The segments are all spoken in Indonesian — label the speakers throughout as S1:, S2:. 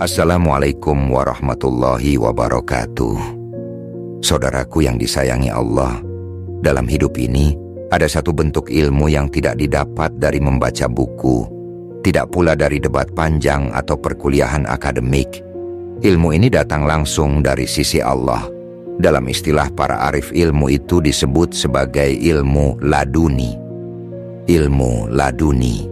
S1: Assalamualaikum warahmatullahi wabarakatuh. Saudaraku yang disayangi Allah, dalam hidup ini ada satu bentuk ilmu yang tidak didapat dari membaca buku, tidak pula dari debat panjang atau perkuliahan akademik. Ilmu ini datang langsung dari sisi Allah. Dalam istilah para arif ilmu itu disebut sebagai ilmu laduni. Ilmu laduni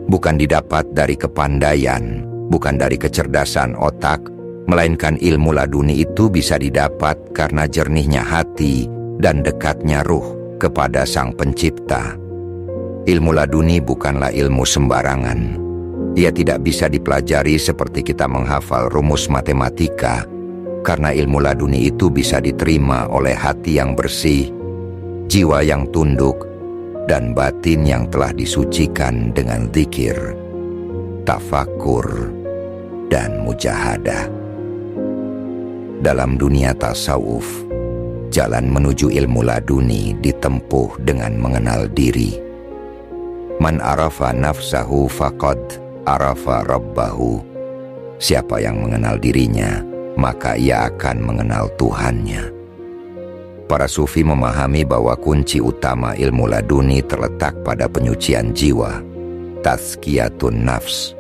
S1: bukan didapat dari kepandaian, bukan dari kecerdasan otak, melainkan ilmu laduni itu bisa didapat karena jernihnya hati dan dekatnya ruh kepada Sang Pencipta. Ilmu laduni bukanlah ilmu sembarangan. Ia tidak bisa dipelajari seperti kita menghafal rumus matematika, karena ilmu laduni itu bisa diterima oleh hati yang bersih, jiwa yang tunduk, dan batin yang telah disucikan dengan zikir, tafakur, dan mujahadah. Dalam dunia tasawuf, jalan menuju ilmu laduni ditempuh dengan mengenal diri. Man arafa nafsahu faqad arafa rabbahu. Siapa yang mengenal dirinya, maka ia akan mengenal Tuhannya. Para sufi memahami bahwa kunci utama ilmu laduni terletak pada penyucian jiwa, tazkiyatun nafs.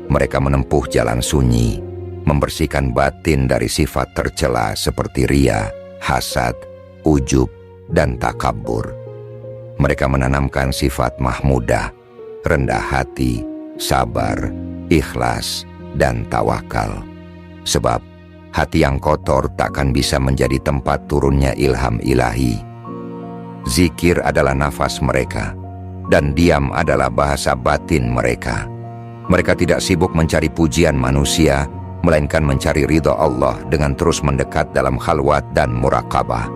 S1: Mereka menempuh jalan sunyi, membersihkan batin dari sifat tercela seperti ria, hasad, ujub, dan takabbur. Mereka menanamkan sifat mahmudah, rendah hati, sabar, ikhlas, dan tawakal. Sebab hati yang kotor takkan bisa menjadi tempat turunnya ilham ilahi. Zikir adalah nafas mereka, dan diam adalah bahasa batin mereka. Mereka tidak sibuk mencari pujian manusia, melainkan mencari ridha Allah dengan terus mendekat dalam khalwat dan muraqabah.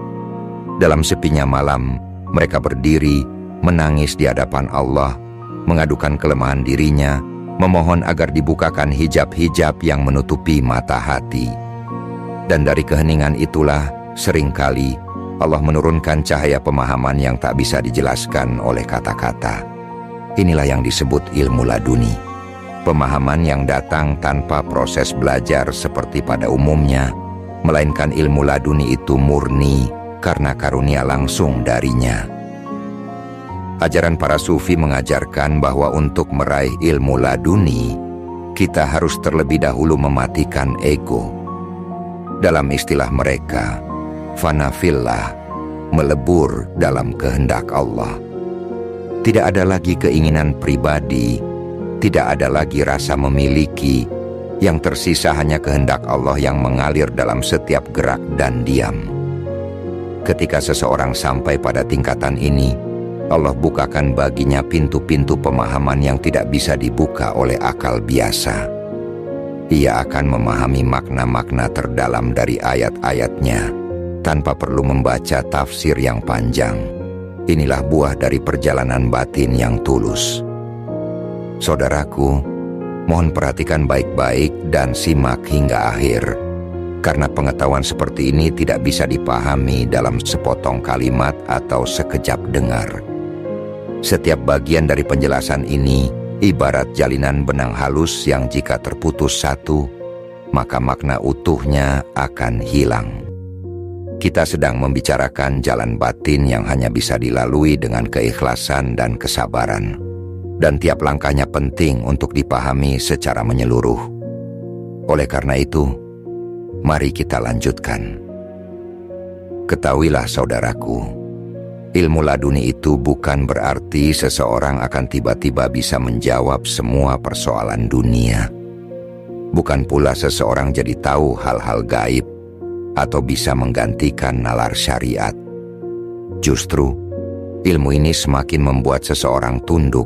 S1: Dalam sepinya malam, mereka berdiri, menangis di hadapan Allah, mengadukan kelemahan dirinya, memohon agar dibukakan hijab-hijab yang menutupi mata hati. Dan dari keheningan itulah seringkali Allah menurunkan cahaya pemahaman yang tak bisa dijelaskan oleh kata-kata. Inilah yang disebut ilmu laduni. Pemahaman yang datang tanpa proses belajar seperti pada umumnya, melainkan ilmu laduni itu murni karena karunia langsung darinya. Ajaran para sufi mengajarkan bahwa untuk meraih ilmu laduni, kita harus terlebih dahulu mematikan ego. Dalam istilah mereka, fanafillah, melebur dalam kehendak Allah. Tidak ada lagi keinginan pribadi, tidak ada lagi rasa memiliki, yang tersisa hanya kehendak Allah yang mengalir dalam setiap gerak dan diam. Ketika seseorang sampai pada tingkatan ini, Allah bukakan baginya pintu-pintu pemahaman yang tidak bisa dibuka oleh akal biasa. Ia akan memahami makna-makna terdalam dari ayat-ayatnya tanpa perlu membaca tafsir yang panjang. Inilah buah dari perjalanan batin yang tulus. Saudaraku, mohon perhatikan baik-baik dan simak hingga akhir, karena pengetahuan seperti ini tidak bisa dipahami dalam sepotong kalimat atau sekejap dengar. Setiap bagian dari penjelasan ini ibarat jalinan benang halus yang jika terputus satu, maka makna utuhnya akan hilang. Kita sedang membicarakan jalan batin yang hanya bisa dilalui dengan keikhlasan dan kesabaran. Dan tiap langkahnya penting untuk dipahami secara menyeluruh. Oleh karena itu, mari kita lanjutkan. Ketahuilah saudaraku, ilmu laduni itu bukan berarti seseorang akan tiba-tiba bisa menjawab semua persoalan dunia. Bukan pula seseorang jadi tahu hal-hal gaib atau bisa menggantikan nalar syariat. Justru, ilmu ini semakin membuat seseorang tunduk,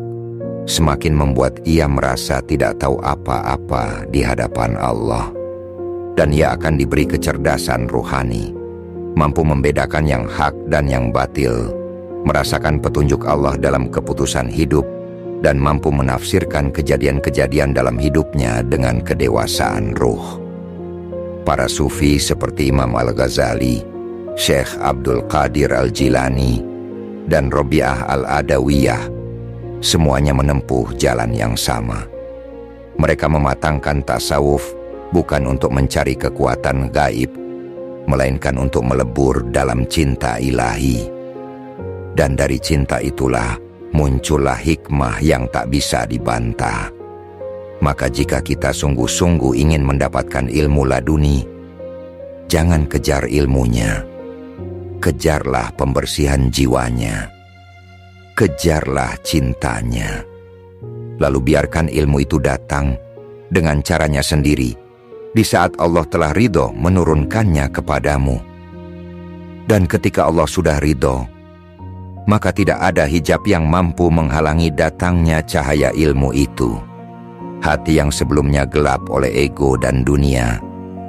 S1: semakin membuat ia merasa tidak tahu apa-apa di hadapan Allah. Dan ia akan diberi kecerdasan ruhani, mampu membedakan yang hak dan yang batil, merasakan petunjuk Allah dalam keputusan hidup, dan mampu menafsirkan kejadian-kejadian dalam hidupnya dengan kedewasaan ruh. Para sufi seperti Imam Al-Ghazali, Syekh Abdul Qadir Al-Jilani, dan Robi'ah Al-Adawiyah, semuanya menempuh jalan yang sama. Mereka mematangkan tasawuf bukan untuk mencari kekuatan gaib, melainkan untuk melebur dalam cinta ilahi. Dan dari cinta itulah muncullah hikmah yang tak bisa dibantah. Maka jika kita sungguh-sungguh ingin mendapatkan ilmu laduni, jangan kejar ilmunya, kejarlah pembersihan jiwanya, kejarlah cintanya. Lalu biarkan ilmu itu datang dengan caranya sendiri di saat Allah telah ridho menurunkannya kepadamu. Dan ketika Allah sudah ridho, maka tidak ada hijab yang mampu menghalangi datangnya cahaya ilmu itu. Hati yang sebelumnya gelap oleh ego dan dunia,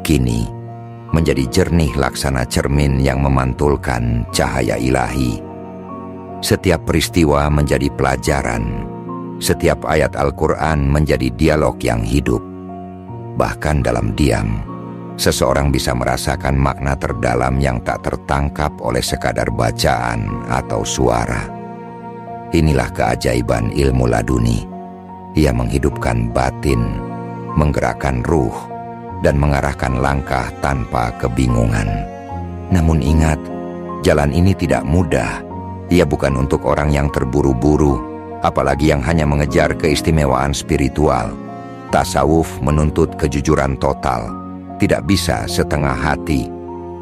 S1: kini menjadi jernih laksana cermin yang memantulkan cahaya ilahi. Setiap peristiwa menjadi pelajaran, setiap ayat Al-Quran menjadi dialog yang hidup. Bahkan dalam diam, seseorang bisa merasakan makna terdalam yang tak tertangkap oleh sekadar bacaan atau suara. Inilah keajaiban ilmu laduni. Ia menghidupkan batin, menggerakkan ruh, dan mengarahkan langkah tanpa kebingungan. Namun ingat, jalan ini tidak mudah. Ia bukan untuk orang yang terburu-buru, apalagi yang hanya mengejar keistimewaan spiritual. Tasawuf menuntut kejujuran total, tidak bisa setengah hati.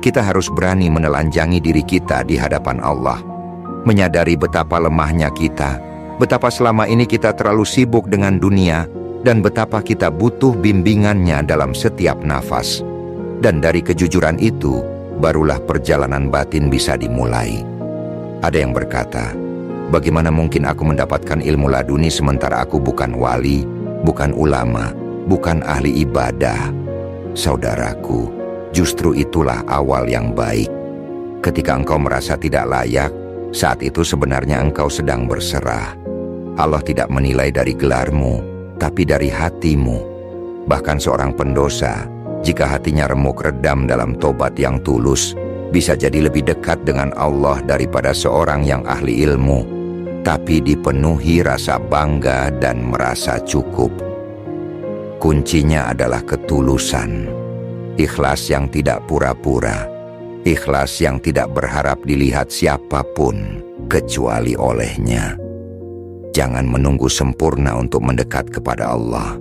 S1: Kita harus berani menelanjangi diri kita di hadapan Allah, menyadari betapa lemahnya kita, betapa selama ini kita terlalu sibuk dengan dunia, dan betapa kita butuh bimbingannya dalam setiap nafas. Dan dari kejujuran itu, barulah perjalanan batin bisa dimulai. Ada yang berkata, bagaimana mungkin aku mendapatkan ilmu laduni sementara aku bukan wali, bukan ulama, bukan ahli ibadah? Saudaraku, justru itulah awal yang baik. Ketika engkau merasa tidak layak, saat itu sebenarnya engkau sedang berserah. Allah tidak menilai dari gelarmu, tapi dari hatimu. Bahkan seorang pendosa, jika hatinya remuk redam dalam tobat yang tulus, bisa jadi lebih dekat dengan Allah daripada seorang yang ahli ilmu, tapi dipenuhi rasa bangga dan merasa cukup. Kuncinya adalah ketulusan, ikhlas yang tidak pura-pura, ikhlas yang tidak berharap dilihat siapapun kecuali olehnya. Jangan menunggu sempurna untuk mendekat kepada Allah.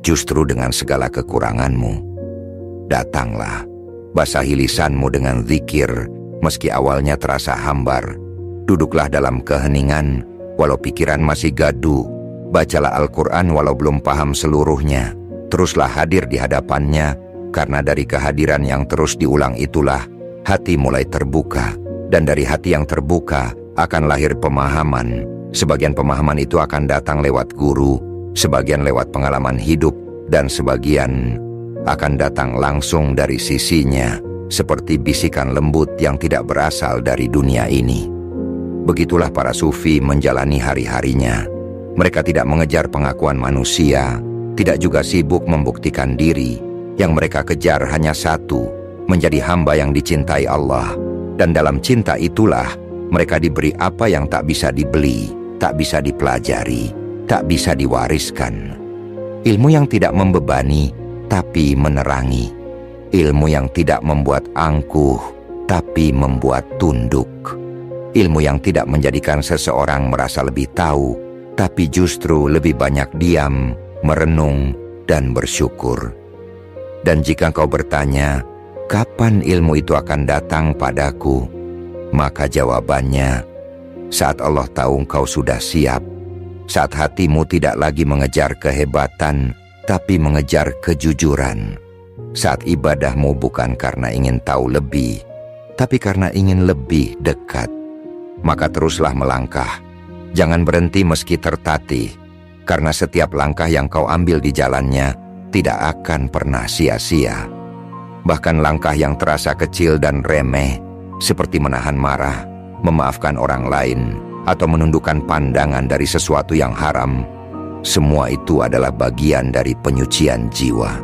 S1: Justru dengan segala kekuranganmu, datanglah, basahi lisanmu dengan zikir, meski awalnya terasa hambar. Duduklah dalam keheningan, walau pikiran masih gaduh. Bacalah Al-Quran walau belum paham seluruhnya. Teruslah hadir di hadapannya, karena dari kehadiran yang terus diulang itulah hati mulai terbuka. Dan dari hati yang terbuka akan lahir pemahaman. Sebagian pemahaman itu akan datang lewat guru, sebagian lewat pengalaman hidup, dan sebagian akan datang langsung dari sisinya, seperti bisikan lembut yang tidak berasal dari dunia ini. Begitulah para sufi menjalani hari-harinya. Mereka tidak mengejar pengakuan manusia, tidak juga sibuk membuktikan diri. Yang mereka kejar hanya satu, menjadi hamba yang dicintai Allah. Dan dalam cinta itulah mereka diberi apa yang tak bisa dibeli, tak bisa dipelajari, tak bisa diwariskan. Ilmu yang tidak membebani, tapi menerangi. Ilmu yang tidak membuat angkuh, tapi membuat tunduk. Ilmu yang tidak menjadikan seseorang merasa lebih tahu, tapi justru lebih banyak diam, merenung, dan bersyukur. Dan jika kau bertanya, kapan ilmu itu akan datang padaku? Maka jawabannya, saat Allah tahu engkau sudah siap, saat hatimu tidak lagi mengejar kehebatan, tapi mengejar kejujuran. Saat ibadahmu bukan karena ingin tahu lebih, tapi karena ingin lebih dekat. Maka teruslah melangkah. Jangan berhenti meski tertatih, karena setiap langkah yang kau ambil di jalannya tidak akan pernah sia-sia. Bahkan langkah yang terasa kecil dan remeh, seperti menahan marah, memaafkan orang lain, atau menundukkan pandangan dari sesuatu yang haram, semua itu adalah bagian dari penyucian jiwa.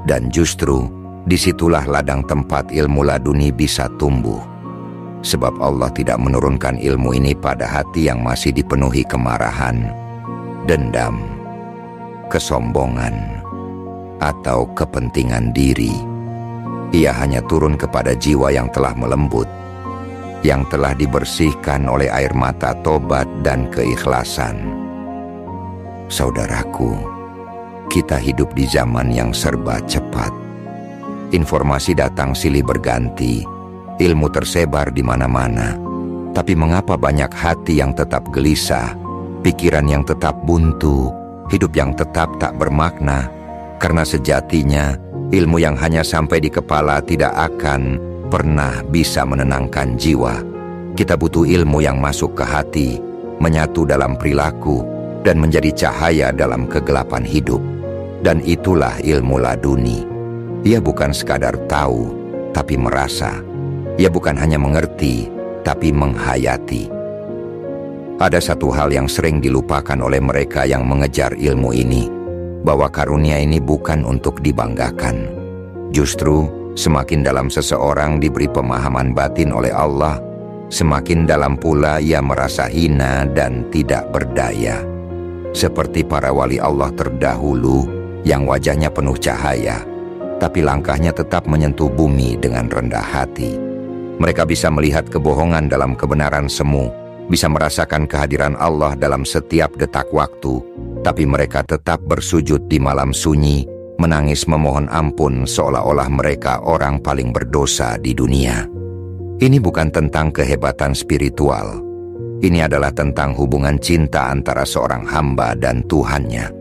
S1: Dan justru disitulah ladang tempat ilmu laduni bisa tumbuh. Sebab Allah tidak menurunkan ilmu ini pada hati yang masih dipenuhi kemarahan, dendam, kesombongan, atau kepentingan diri. Ia hanya turun kepada jiwa yang telah melembut, yang telah dibersihkan oleh air mata tobat dan keikhlasan. Saudaraku, kita hidup di zaman yang serba cepat. Informasi datang silih berganti, ilmu tersebar di mana-mana. Tapi mengapa banyak hati yang tetap gelisah, pikiran yang tetap buntu, hidup yang tetap tak bermakna? Karena sejatinya, ilmu yang hanya sampai di kepala tidak akan pernah bisa menenangkan jiwa. Kita butuh ilmu yang masuk ke hati, menyatu dalam perilaku, dan menjadi cahaya dalam kegelapan hidup. Dan itulah ilmu laduni. Ia bukan sekadar tahu, tapi merasa. Ia bukan hanya mengerti, tapi menghayati. Ada satu hal yang sering dilupakan oleh mereka yang mengejar ilmu ini, bahwa karunia ini bukan untuk dibanggakan. Justru, semakin dalam seseorang diberi pemahaman batin oleh Allah, semakin dalam pula ia merasa hina dan tidak berdaya. Seperti para wali Allah terdahulu yang wajahnya penuh cahaya, tapi langkahnya tetap menyentuh bumi dengan rendah hati. Mereka bisa melihat kebohongan dalam kebenaran semu, bisa merasakan kehadiran Allah dalam setiap detak waktu, tapi mereka tetap bersujud di malam sunyi, menangis memohon ampun seolah-olah mereka orang paling berdosa di dunia. Ini bukan tentang kehebatan spiritual. Ini adalah tentang hubungan cinta antara seorang hamba dan Tuhannya.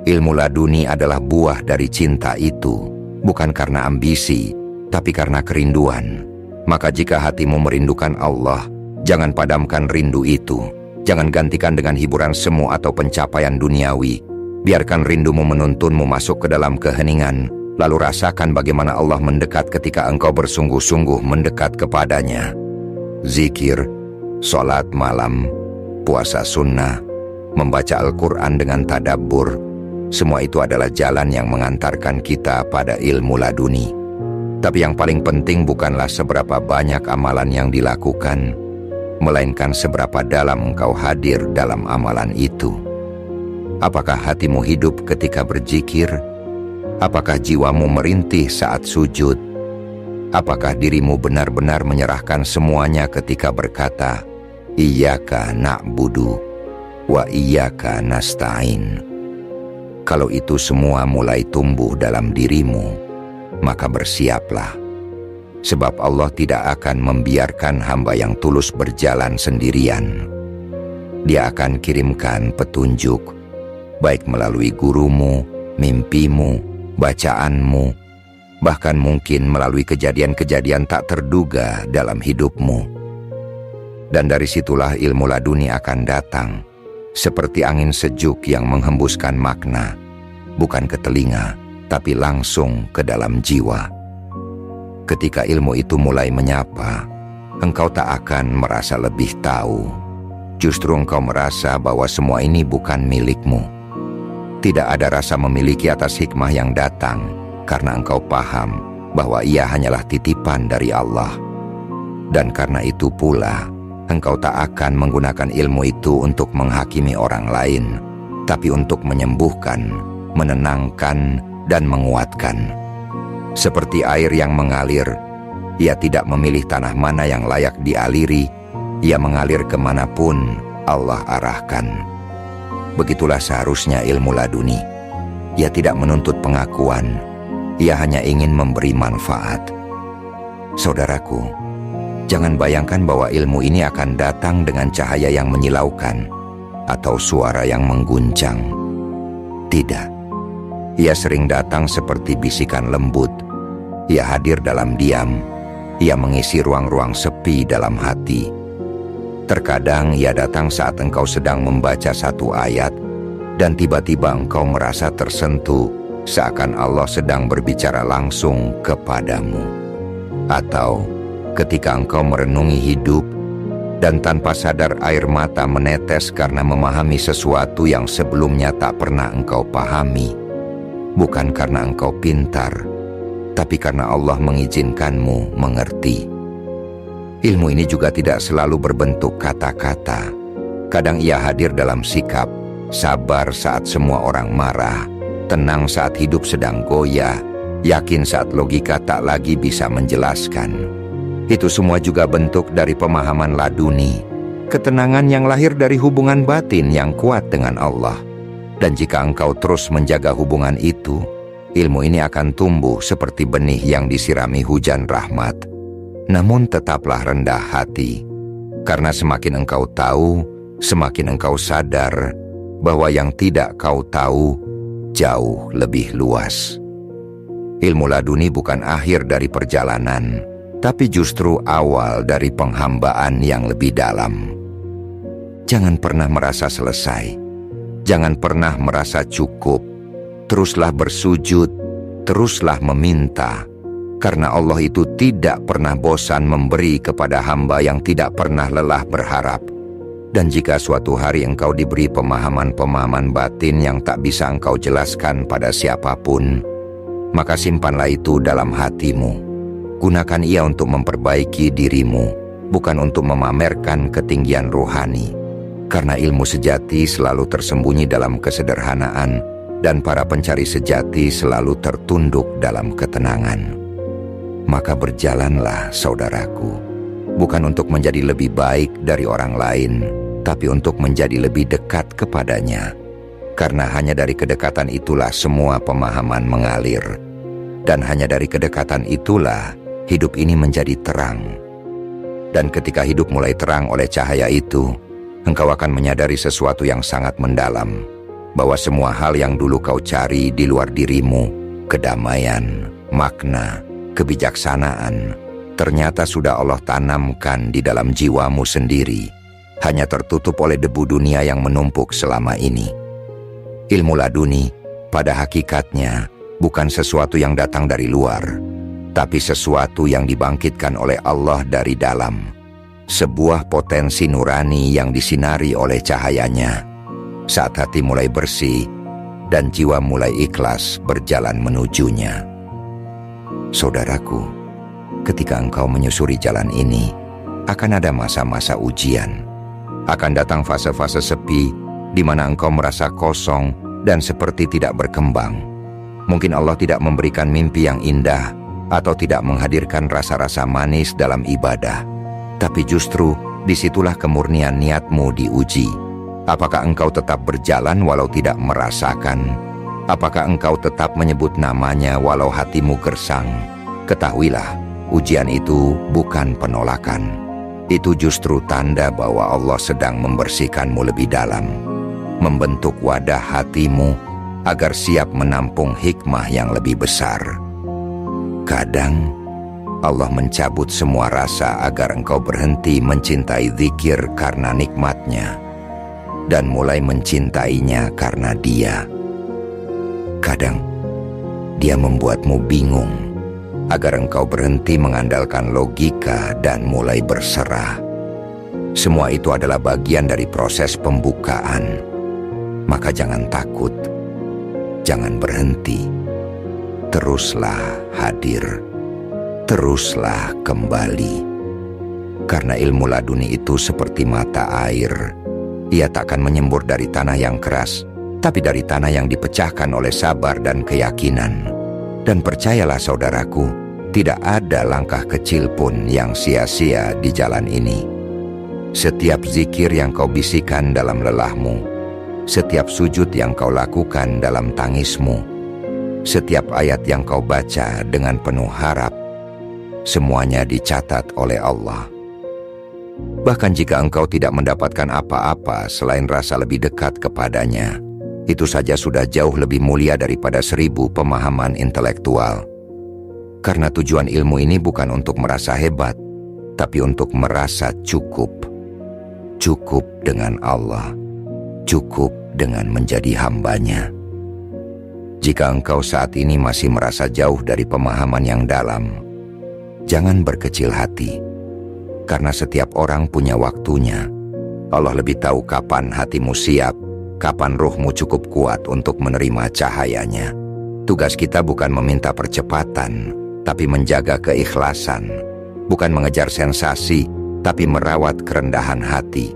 S1: Ilmu laduni adalah buah dari cinta itu, bukan karena ambisi, tapi karena kerinduan. Maka jika hatimu merindukan Allah, jangan padamkan rindu itu. Jangan gantikan dengan hiburan semu atau pencapaian duniawi. Biarkan rindumu menuntunmu masuk ke dalam keheningan, lalu rasakan bagaimana Allah mendekat ketika engkau bersungguh-sungguh mendekat kepadanya. Zikir, sholat malam, puasa sunnah, membaca Al-Quran dengan tadabbur, semua itu adalah jalan yang mengantarkan kita pada ilmu laduni. Tapi yang paling penting bukanlah seberapa banyak amalan yang dilakukan, melainkan seberapa dalam engkau hadir dalam amalan itu. Apakah hatimu hidup ketika berzikir? Apakah jiwamu merintih saat sujud? Apakah dirimu benar-benar menyerahkan semuanya ketika berkata, Iyyaka na'budu wa iyyaka nasta'in? Kalau itu semua mulai tumbuh dalam dirimu, maka bersiaplah. Sebab Allah tidak akan membiarkan hamba yang tulus berjalan sendirian. Dia akan kirimkan petunjuk, baik melalui gurumu, mimpimu, bacaanmu, bahkan mungkin melalui kejadian-kejadian tak terduga dalam hidupmu. Dan dari situlah ilmu laduni akan datang, seperti angin sejuk yang menghembuskan makna, bukan ke telinga, tapi langsung ke dalam jiwa. Ketika ilmu itu mulai menyapa, engkau tak akan merasa lebih tahu. Justru engkau merasa bahwa semua ini bukan milikmu. Tidak ada rasa memiliki atas hikmah yang datang, karena engkau paham bahwa ia hanyalah titipan dari Allah. Dan karena itu pula, engkau tak akan menggunakan ilmu itu untuk menghakimi orang lain, tapi untuk menyembuhkan, menenangkan, dan menguatkan. Seperti air yang mengalir, ia tidak memilih tanah mana yang layak dialiri, ia mengalir kemanapun Allah arahkan. Begitulah seharusnya ilmu laduni. Ia tidak menuntut pengakuan, ia hanya ingin memberi manfaat. Saudaraku, jangan bayangkan bahwa ilmu ini akan datang dengan cahaya yang menyilaukan atau suara yang mengguncang. Tidak. Ia sering datang seperti bisikan lembut. Ia hadir dalam diam. Ia mengisi ruang-ruang sepi dalam hati. Terkadang ia datang saat engkau sedang membaca satu ayat, dan tiba-tiba engkau merasa tersentuh, seakan Allah sedang berbicara langsung kepadamu. Atau ketika engkau merenungi hidup, dan tanpa sadar air mata menetes karena memahami sesuatu yang sebelumnya tak pernah engkau pahami. Bukan karena engkau pintar, tapi karena Allah mengizinkanmu mengerti. Ilmu ini juga tidak selalu berbentuk kata-kata. Kadang ia hadir dalam sikap, sabar saat semua orang marah, tenang saat hidup sedang goyah, yakin saat logika tak lagi bisa menjelaskan. Itu semua juga bentuk dari pemahaman laduni, ketenangan yang lahir dari hubungan batin yang kuat dengan Allah. Dan jika engkau terus menjaga hubungan itu, ilmu ini akan tumbuh seperti benih yang disirami hujan rahmat. Namun tetaplah rendah hati, karena semakin engkau tahu, semakin engkau sadar bahwa yang tidak kau tahu jauh lebih luas. Ilmu laduni bukan akhir dari perjalanan, tapi justru awal dari penghambaan yang lebih dalam. Jangan pernah merasa selesai. Jangan pernah merasa cukup. Teruslah bersujud, teruslah meminta, karena Allah itu tidak pernah bosan memberi kepada hamba yang tidak pernah lelah berharap. Dan jika suatu hari engkau diberi pemahaman-pemahaman batin yang tak bisa engkau jelaskan pada siapapun, maka simpanlah itu dalam hatimu. Gunakan ia untuk memperbaiki dirimu, bukan untuk memamerkan ketinggian rohani. Karena ilmu sejati selalu tersembunyi dalam kesederhanaan, dan para pencari sejati selalu tertunduk dalam ketenangan. Maka berjalanlah, saudaraku, bukan untuk menjadi lebih baik dari orang lain, tapi untuk menjadi lebih dekat kepadanya. Karena hanya dari kedekatan itulah semua pemahaman mengalir, dan hanya dari kedekatan itulah hidup ini menjadi terang. Dan ketika hidup mulai terang oleh cahaya itu, engkau akan menyadari sesuatu yang sangat mendalam, bahwa semua hal yang dulu kau cari di luar dirimu, kedamaian, makna, kebijaksanaan, ternyata sudah Allah tanamkan di dalam jiwamu sendiri, hanya tertutup oleh debu dunia yang menumpuk selama ini. Ilmu laduni pada hakikatnya bukan sesuatu yang datang dari luar, tapi sesuatu yang dibangkitkan oleh Allah dari dalam. Sebuah potensi nurani yang disinari oleh cahayanya. Saat hati mulai bersih dan jiwa mulai ikhlas berjalan menujunya. Saudaraku, ketika engkau menyusuri jalan ini, akan ada masa-masa ujian. Akan datang fase-fase sepi di mana engkau merasa kosong dan seperti tidak berkembang. Mungkin Allah tidak memberikan mimpi yang indah atau tidak menghadirkan rasa-rasa manis dalam ibadah. Tapi justru disitulah kemurnian niatmu diuji. Apakah engkau tetap berjalan walau tidak merasakan? Apakah engkau tetap menyebut namanya walau hatimu gersang? Ketahuilah, ujian itu bukan penolakan. Itu justru tanda bahwa Allah sedang membersihkanmu lebih dalam, membentuk wadah hatimu agar siap menampung hikmah yang lebih besar. Kadang Allah mencabut semua rasa agar engkau berhenti mencintai zikir karena nikmatnya, dan mulai mencintainya karena Dia. Kadang Dia membuatmu bingung agar engkau berhenti mengandalkan logika dan mulai berserah. Semua itu adalah bagian dari proses pembukaan. Maka jangan takut, jangan berhenti, teruslah hadir. Teruslah kembali. Karena ilmu laduni itu seperti mata air. Ia takkan menyembur dari tanah yang keras, tapi dari tanah yang dipecahkan oleh sabar dan keyakinan. Dan percayalah saudaraku, tidak ada langkah kecil pun yang sia-sia di jalan ini. Setiap zikir yang kau bisikan dalam lelahmu, setiap sujud yang kau lakukan dalam tangismu, setiap ayat yang kau baca dengan penuh harap, semuanya dicatat oleh Allah. Bahkan jika engkau tidak mendapatkan apa-apa selain rasa lebih dekat kepadanya, itu saja sudah jauh lebih mulia daripada 1000 pemahaman intelektual. Karena tujuan ilmu ini bukan untuk merasa hebat, tapi untuk merasa cukup. Cukup dengan Allah, cukup dengan menjadi hambanya. Jika engkau saat ini masih merasa jauh dari pemahaman yang dalam, jangan berkecil hati, karena setiap orang punya waktunya. Allah lebih tahu kapan hatimu siap, kapan ruhmu cukup kuat untuk menerima cahayanya. Tugas kita bukan meminta percepatan, tapi menjaga keikhlasan. Bukan mengejar sensasi, tapi merawat kerendahan hati.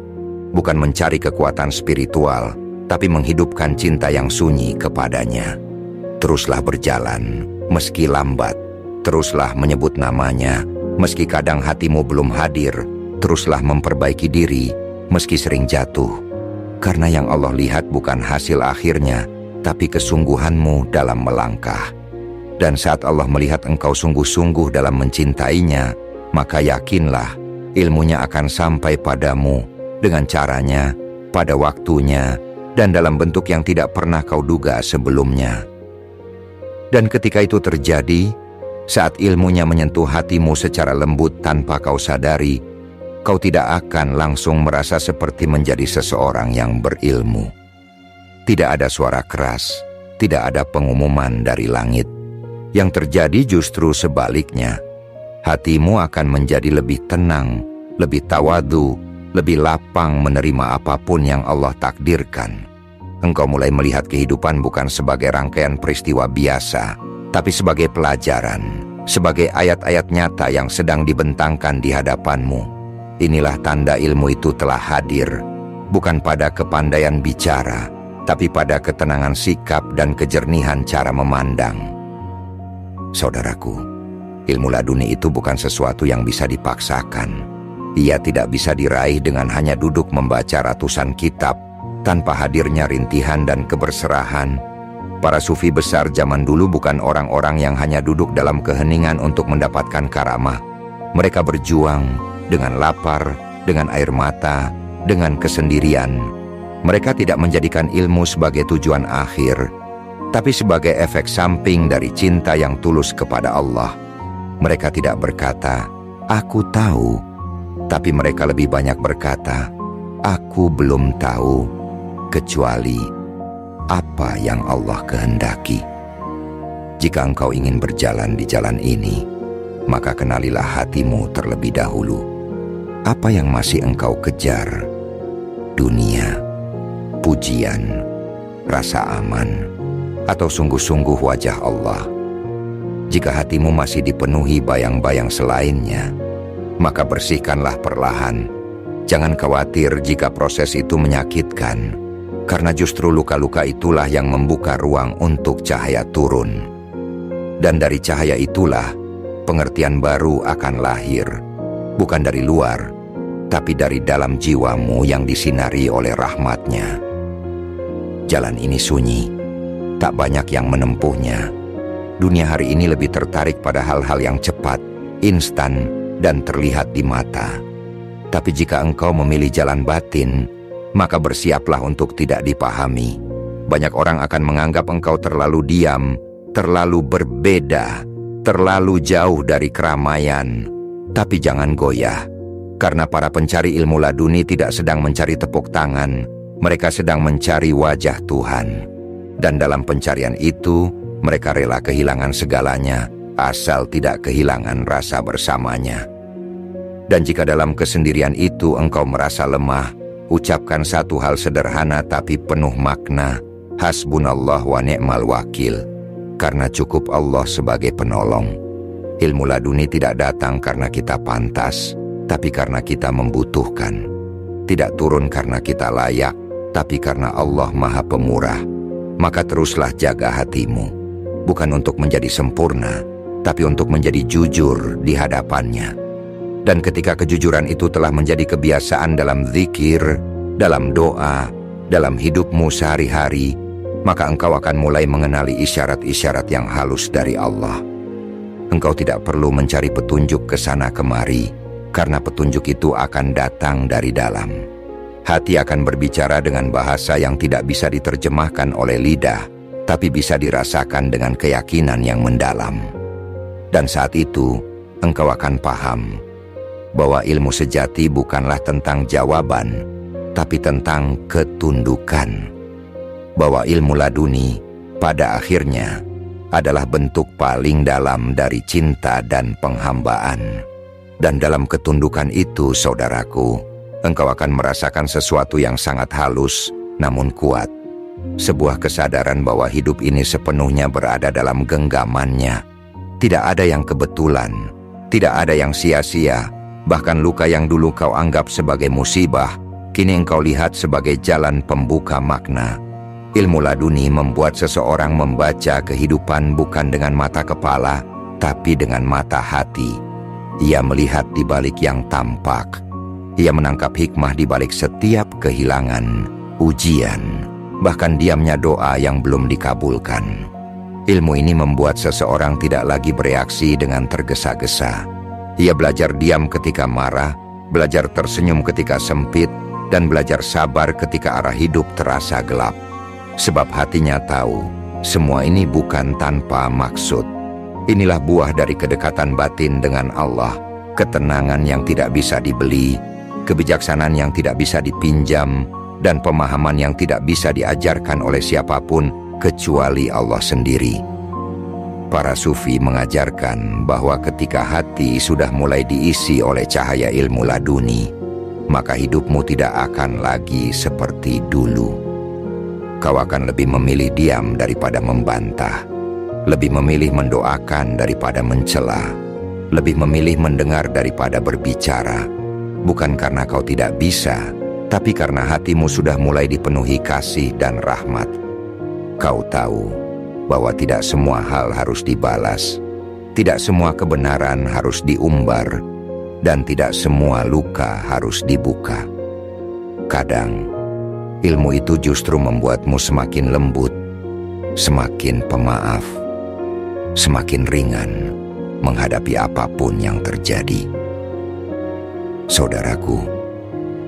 S1: Bukan mencari kekuatan spiritual, tapi menghidupkan cinta yang sunyi kepadanya. Teruslah berjalan, meski lambat. Teruslah menyebut namanya, meski kadang hatimu belum hadir. Teruslah memperbaiki diri, meski sering jatuh. Karena yang Allah lihat bukan hasil akhirnya, tapi kesungguhanmu dalam melangkah. Dan saat Allah melihat engkau sungguh-sungguh dalam mencintainya, maka yakinlah ilmunya akan sampai padamu dengan caranya, pada waktunya, dan dalam bentuk yang tidak pernah kau duga sebelumnya. Dan ketika itu terjadi, saat ilmunya menyentuh hatimu secara lembut tanpa kau sadari, kau tidak akan langsung merasa seperti menjadi seseorang yang berilmu. Tidak ada suara keras, tidak ada pengumuman dari langit. Yang terjadi justru sebaliknya. Hatimu akan menjadi lebih tenang, lebih tawadu, lebih lapang menerima apapun yang Allah takdirkan. Engkau mulai melihat kehidupan bukan sebagai rangkaian peristiwa biasa, tapi sebagai pelajaran, sebagai ayat-ayat nyata yang sedang dibentangkan di hadapanmu. Inilah tanda ilmu itu telah hadir, bukan pada kepandaian bicara, tapi pada ketenangan sikap dan kejernihan cara memandang. Saudaraku, ilmu laduni itu bukan sesuatu yang bisa dipaksakan. Ia tidak bisa diraih dengan hanya duduk membaca ratusan kitab, tanpa hadirnya rintihan dan keberserahan. Para sufi besar zaman dulu bukan orang-orang yang hanya duduk dalam keheningan untuk mendapatkan karamah. Mereka berjuang dengan lapar, dengan air mata, dengan kesendirian. Mereka tidak menjadikan ilmu sebagai tujuan akhir, tapi sebagai efek samping dari cinta yang tulus kepada Allah. Mereka tidak berkata, "Aku tahu," tapi mereka lebih banyak berkata, "Aku belum tahu," kecuali apa yang Allah kehendaki. Jika engkau ingin berjalan di jalan ini, maka kenalilah hatimu terlebih dahulu. Apa yang masih engkau kejar? Dunia, pujian, rasa aman, atau sungguh-sungguh wajah Allah? Jika hatimu masih dipenuhi bayang-bayang selainnya, maka bersihkanlah perlahan. Jangan khawatir jika proses itu menyakitkan, karena justru luka-luka itulah yang membuka ruang untuk cahaya turun. Dan dari cahaya itulah pengertian baru akan lahir, bukan dari luar, tapi dari dalam jiwamu yang disinari oleh rahmat-Nya. Jalan ini sunyi, tak banyak yang menempuhnya. Dunia hari ini lebih tertarik pada hal-hal yang cepat, instan, dan terlihat di mata. Tapi jika engkau memilih jalan batin, maka bersiaplah untuk tidak dipahami. Banyak orang akan menganggap engkau terlalu diam, terlalu berbeda, terlalu jauh dari keramaian. Tapi jangan goyah, karena para pencari ilmu laduni tidak sedang mencari tepuk tangan, mereka sedang mencari wajah Tuhan. Dan dalam pencarian itu, mereka rela kehilangan segalanya, asal tidak kehilangan rasa bersamanya. Dan jika dalam kesendirian itu engkau merasa lemah, ucapkan satu hal sederhana tapi penuh makna, hasbunallah wa ni'mal wakil, karena cukup Allah sebagai penolong. Ilmu laduni tidak datang karena kita pantas, tapi karena kita membutuhkan. Tidak turun karena kita layak, tapi karena Allah Maha Pemurah. Maka teruslah jaga hatimu, bukan untuk menjadi sempurna, tapi untuk menjadi jujur di hadapannya. Dan ketika kejujuran itu telah menjadi kebiasaan dalam zikir, dalam doa, dalam hidupmu sehari-hari, maka engkau akan mulai mengenali isyarat-isyarat yang halus dari Allah. Engkau tidak perlu mencari petunjuk ke sana kemari, karena petunjuk itu akan datang dari dalam. Hati akan berbicara dengan bahasa yang tidak bisa diterjemahkan oleh lidah, tapi bisa dirasakan dengan keyakinan yang mendalam. Dan saat itu, engkau akan paham bahwa ilmu sejati bukanlah tentang jawaban, tapi tentang ketundukan. Bahwa ilmu laduni, pada akhirnya, adalah bentuk paling dalam dari cinta dan penghambaan. Dan dalam ketundukan itu, saudaraku, engkau akan merasakan sesuatu yang sangat halus, namun kuat. Sebuah kesadaran bahwa hidup ini sepenuhnya berada dalam genggamannya. Tidak ada yang kebetulan, tidak ada yang sia-sia. Bahkan luka yang dulu kau anggap sebagai musibah, Kini engkau lihat sebagai jalan pembuka makna. Ilmu laduni membuat seseorang membaca kehidupan bukan dengan mata kepala, tapi dengan mata hati. Ia melihat di balik yang tampak. Ia menangkap hikmah di balik setiap kehilangan, ujian, bahkan diamnya doa yang belum dikabulkan. Ilmu ini membuat seseorang tidak lagi bereaksi dengan tergesa-gesa. Ia belajar diam ketika marah, belajar tersenyum ketika sempit, dan belajar sabar ketika arah hidup terasa gelap. Sebab hatinya tahu, semua ini bukan tanpa maksud. Inilah buah dari kedekatan batin dengan Allah, ketenangan yang tidak bisa dibeli, kebijaksanaan yang tidak bisa dipinjam, dan pemahaman yang tidak bisa diajarkan oleh siapapun kecuali Allah sendiri. Para sufi mengajarkan bahwa ketika hati sudah mulai diisi oleh cahaya ilmu laduni, maka hidupmu tidak akan lagi seperti dulu. Kau akan lebih memilih diam daripada membantah, lebih memilih mendoakan daripada mencela, lebih memilih mendengar daripada berbicara, bukan karena kau tidak bisa, tapi karena hatimu sudah mulai dipenuhi kasih dan rahmat. Kau tahu bahwa tidak semua hal harus dibalas, tidak semua kebenaran harus diumbar, dan tidak semua luka harus dibuka. Kadang, ilmu itu justru membuatmu semakin lembut, semakin pemaaf, semakin ringan menghadapi apapun yang terjadi. Saudaraku,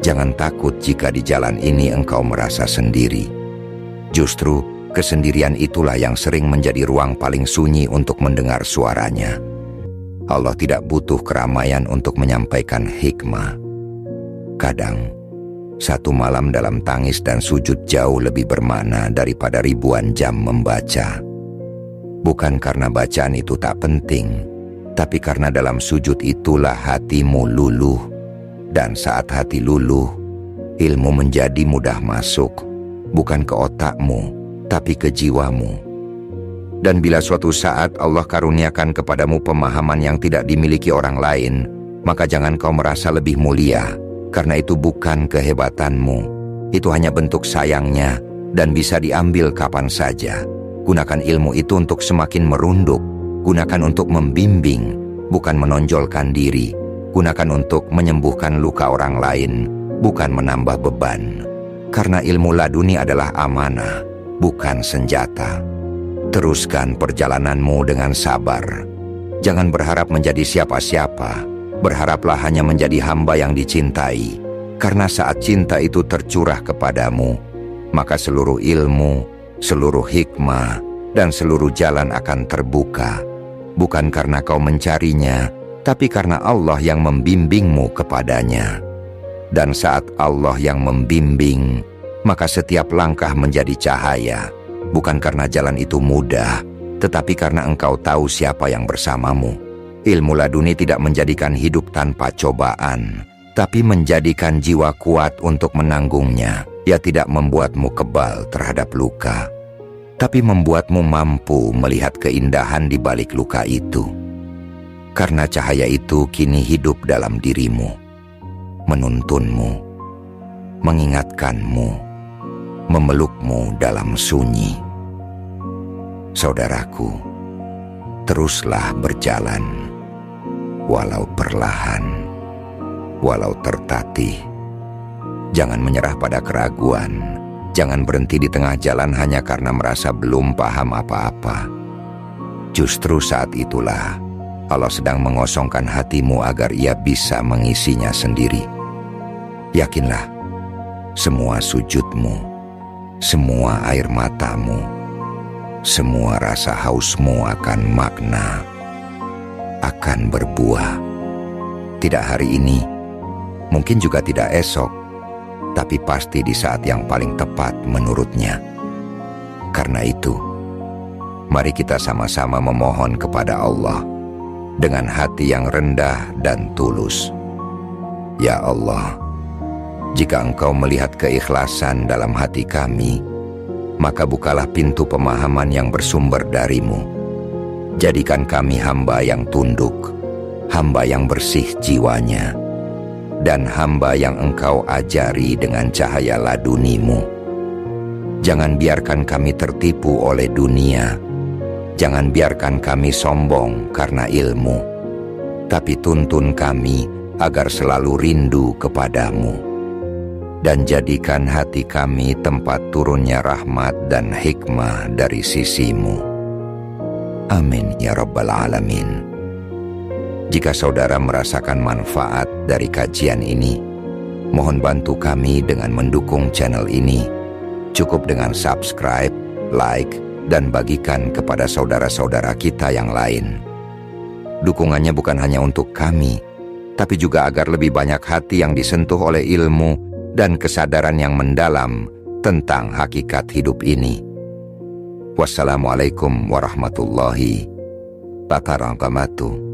S1: jangan takut jika di jalan ini engkau merasa sendiri. Justru, kesendirian itulah yang sering menjadi ruang paling sunyi untuk mendengar suaranya. Allah tidak butuh keramaian untuk menyampaikan hikmah. Kadang, satu malam dalam tangis dan sujud jauh lebih bermakna daripada ribuan jam membaca. Bukan karena bacaan itu tak penting, tapi karena dalam sujud itulah hatimu luluh. Dan saat hati luluh, ilmu menjadi mudah masuk, bukan ke otakmu, tapi ke jiwamu. Dan bila suatu saat Allah karuniakan kepadamu pemahaman yang tidak dimiliki orang lain, maka jangan kau merasa lebih mulia, karena itu bukan kehebatanmu. Itu hanya bentuk sayangnya dan bisa diambil kapan saja. Gunakan ilmu itu untuk semakin merunduk, gunakan untuk membimbing, bukan menonjolkan diri. Gunakan untuk menyembuhkan luka orang lain, bukan menambah beban. Karena ilmu laduni adalah amanah, bukan senjata. Teruskan perjalananmu dengan sabar. Jangan berharap menjadi siapa-siapa. Berharaplah hanya menjadi hamba yang dicintai. Karena saat cinta itu tercurah kepadamu, maka seluruh ilmu, seluruh hikmah, dan seluruh jalan akan terbuka. Bukan karena kau mencarinya, tapi karena Allah yang membimbingmu kepadanya. Dan saat Allah yang membimbing, maka setiap langkah menjadi cahaya. Bukan karena jalan itu mudah, tetapi karena engkau tahu siapa yang bersamamu. Ilmu laduni tidak menjadikan hidup tanpa cobaan, tapi menjadikan jiwa kuat untuk menanggungnya. Ia tidak membuatmu kebal terhadap luka, tapi membuatmu mampu melihat keindahan di balik luka itu. Karena cahaya itu kini hidup dalam dirimu, menuntunmu, mengingatkanmu, memelukmu dalam sunyi. Saudaraku, teruslah berjalan, walau perlahan, walau tertatih. Jangan menyerah pada keraguan, jangan berhenti di tengah jalan hanya karena merasa belum paham apa-apa. Justru saat itulah Allah sedang mengosongkan hatimu agar ia bisa mengisinya sendiri. Yakinlah, semua sujudmu, semua air matamu, semua rasa hausmu akan makna, akan berbuah. Tidak hari ini, mungkin juga tidak esok, tapi pasti di saat yang paling tepat menurutnya. Karena itu, mari kita sama-sama memohon kepada Allah dengan hati yang rendah dan tulus. Ya Allah, jika Engkau melihat keikhlasan dalam hati kami, maka bukalah pintu pemahaman yang bersumber darimu. Jadikan kami hamba yang tunduk, hamba yang bersih jiwanya, dan hamba yang Engkau ajari dengan cahaya laduni-Mu. Jangan biarkan kami tertipu oleh dunia. Jangan biarkan kami sombong karena ilmu. Tapi tuntun kami agar selalu rindu kepadamu. Dan jadikan hati kami tempat turunnya rahmat dan hikmah dari sisi-Mu. Amin ya Rabbal Alamin. Jika saudara merasakan manfaat dari kajian ini, mohon bantu kami dengan mendukung channel ini. Cukup dengan subscribe, like, dan bagikan kepada saudara-saudara kita yang lain. Dukungannya bukan hanya untuk kami, tapi juga agar lebih banyak hati yang disentuh oleh ilmu dan kesadaran yang mendalam tentang hakikat hidup ini. Wassalamualaikum warahmatullahi wabarakatuh.